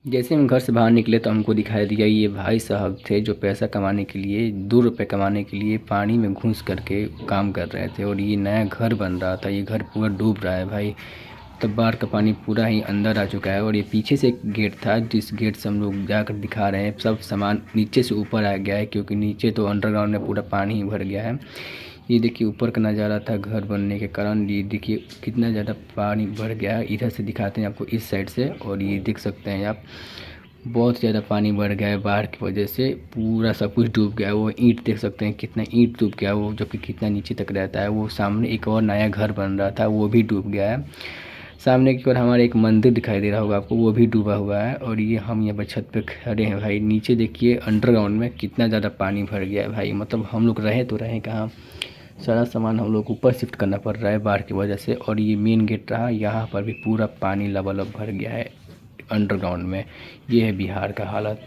जैसे हम घर से बाहर निकले तो हमको दिखाई दिया ये भाई साहब थे जो पैसा कमाने के लिए 2 रुपये कमाने के लिए पानी में घुस करके काम कर रहे थे। और ये नया घर बन रहा था, ये घर पूरा डूब रहा है भाई। तब बाढ़ का पानी पूरा ही अंदर आ चुका है। और ये पीछे से एक गेट था जिस गेट से हम लोग जाकर दिखा रहे हैं, सब सामान नीचे से ऊपर आ गया है क्योंकि नीचे तो अंडरग्राउंड में पूरा पानी ही भर गया है। ये देखिए ऊपर का नज़ारा था घर बनने के कारण। ये देखिए कितना ज़्यादा पानी भर गया है। इधर से दिखाते हैं आपको इस साइड से, और ये देख सकते हैं आप बहुत ज़्यादा पानी बढ़ गया है बाढ़ की वजह से। पूरा सब कुछ डूब गया है। वो ईंट देख सकते हैं कितना ईंट डूब गया है, वो जो कि कितना नीचे तक रहता है। वो सामने एक और नया घर बन रहा था वो भी डूब गया है। सामने की ओर हमारे एक मंदिर दिखाई दे रहा होगा आपको, वो भी डूबा हुआ है। और ये हम यहाँ पर छत पे खड़े हैं भाई। नीचे देखिए अंडरग्राउंड में कितना ज़्यादा पानी भर गया है भाई। मतलब हम लोग रहे तो रहे कहाँ, सारा सामान हम लोग ऊपर शिफ्ट करना पड़ रहा है बाढ़ की वजह से। और ये मेन गेट रहा, यहाँ पर भी पूरा पानी लबालब भर गया है अंडरग्राउंड में। ये है बिहार का हालत।